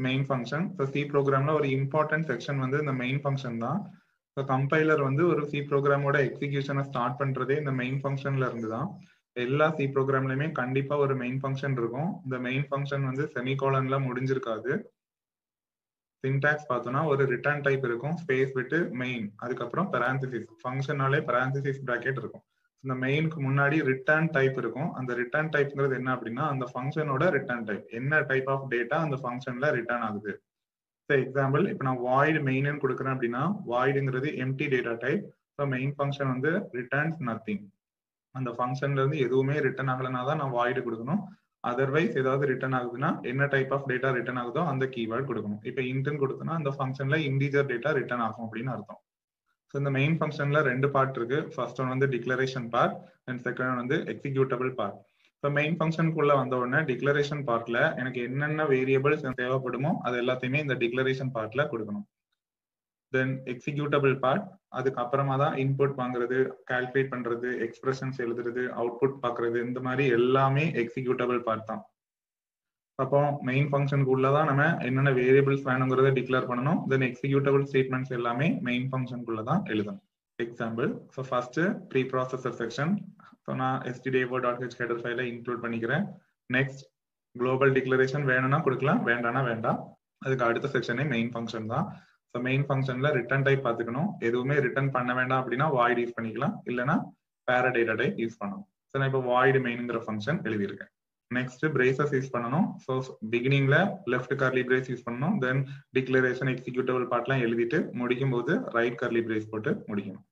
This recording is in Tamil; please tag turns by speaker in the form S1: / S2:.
S1: Main function. ஸோ சி ப்ரோக்ராம்ல ஒரு இம்பார்ட்டன்ட் செக்ஷன் வந்து இந்த மெயின் ஃபங்க்ஷன் தான். ஸோ கம்பைலர் வந்து ஒரு சி ப்ரோக்ராமோட எக்ஸிகியூஷனை ஸ்டார்ட் பண்றதே இந்த மெயின் ஃபங்க்ஷன்ல இருந்து தான். எல்லா சி ப்ரோக்ராம்லயுமே கண்டிப்பா ஒரு மெயின் ஃபங்க்ஷன் இருக்கும். இந்த மெயின் ஃபங்க்ஷன் வந்து செமிகோலன்ல முடிஞ்சிருக்காது. சின்டாக்ஸ் பார்த்தோம்னா ஒரு ரிட்டர்ன் டைப் இருக்கும், ஸ்பேஸ் விட்டு மெயின், அதுக்கப்புறம் பெரான்சிசிஸ். ஃபங்க்ஷனாலே பெரான்சிசிஸ் பிராக்கெட் இருக்கும். இந்த மெயினுக்கு முன்னாடி ரிட்டர்ன் டைப் இருக்கும். அந்த ரிட்டர்ன் டைப்ங்கிறது என்ன அப்படின்னா அந்த ஃபங்க்ஷனோட ரிட்டர்ன் டைப், என்ன டைப் ஆஃப் டேட்டா அந்த ஃபங்க்ஷன்ல ரிட்டர்ன் ஆகுது. ஃபார் எக்ஸாம்பிள் இப்போ நான் வாய்டு மெயின்னு கொடுக்குறேன் அப்படின்னா வாய்டுங்கிறது empty data type. So main function வந்து ரிட்டர்ன்ஸ் நத்திங். அந்த ஃபங்க்ஷன்ல இருந்து எதுவுமே ரிட்டர்ன் ஆகலைன்னா தான் நான் வாய்டு கொடுக்கணும். அதர்வைஸ் ஏதாவது ரிட்டர்ன் ஆகுதுன்னா என்ன டைப் ஆஃப் டேட்டா ரிட்டர்ன் ஆகுதோ அந்த கீவேர்ட் கொடுக்கணும். இப்போ இன்ட்னு கொடுத்தோம்னா அந்த ஃபங்க்ஷன்ல இன்டிஜர் டேட்டா ரிட்டர்ன் ஆகும் அப்படின்னு அர்த்தம். ஸோ இந்த மெயின் ஃபங்க்ஷன்ல 2 பார்ட் இருக்கு. ஃபர்ஸ்ட் ஒன் வந்து declaration part and second one வந்து எக்ஸிக்யூட்டபிள் பார்ட். இப்போ மெயின் ஃபங்க்ஷனுக்குள்ள வந்த உடனே டிக்ளரேஷன் பார்ட்ல எனக்கு என்னென்ன வேரியபிள்ஸ் தேவைப்படுமோ அது எல்லாத்தையுமே இந்த டிக்ளரேஷன் பார்ட்ல கொடுக்கணும். தென் எக்ஸிக்யூட்டபிள் பார்ட், அதுக்கு அப்புறமா தான் இன்புட் வாங்குறது, கால்குலேட் பண்றது, எக்ஸ்பிரஷன்ஸ் எழுதுறது, அவுட்புட் பாக்குறது, இந்த மாதிரி எல்லாமே எக்ஸிக்யூட்டபிள் பார்ட் தான். அப்போ மெயின் ஃபங்க்ஷனுக்கு உள்ளதான் நம்ம என்னென்ன வேரியபிள்ஸ் வேணுங்கிறத டிக்ளேர் பண்ணணும். தென் எக்ஸிக்யூட்டபிள் ஸ்டேட்மெண்ட்ஸ் எல்லாமே மெயின் ஃபங்க்ஷனுக்குள்ள தான் எழுதணும். Example, so first pre processor section. So நான் stdio.h ஹெடர் ஃபைலை இன்க்ளூட் பண்ணிக்கிறேன். நெக்ஸ்ட் குளோபல் டிக்ளரேஷன் வேணும்னா கொடுக்கலாம், வேண்டாம்னா வேண்டாம். அதுக்கு அடுத்த செக்ஷனே மெயின் ஃபங்க்ஷன் தான். ஸோ மெயின் ஃபங்க்ஷன்ல ரிட்டர்ன் டைப் பார்த்துக்கணும். எதுவுமே ரிட்டர்ன் பண்ண வேண்டாம் அப்படின்னா வாய்ட் யூஸ் பண்ணிக்கலாம், இல்லைன்னா பேரடேட்டா டைப் யூஸ் பண்ணணும். ஸோ நான் இப்போ வாய்டு மெயின்ங்கிற ஃபங்க்ஷன் எழுதியிருக்கேன். நெக்ஸ்ட் பிரேசஸ் யூஸ் பண்ணணும். ஸோ பிகினிங்ல லெஃப்ட் கர்லி பிரேஸ் யூஸ் பண்ணணும். தென் டிக்ளரேஷன் எக்ஸிக்யூட்டபிள் பார்ட்லாம் எழுதிட்டு முடிக்கும் போது ரைட் கர்லி பிரேஸ் போட்டு முடிக்கணும்.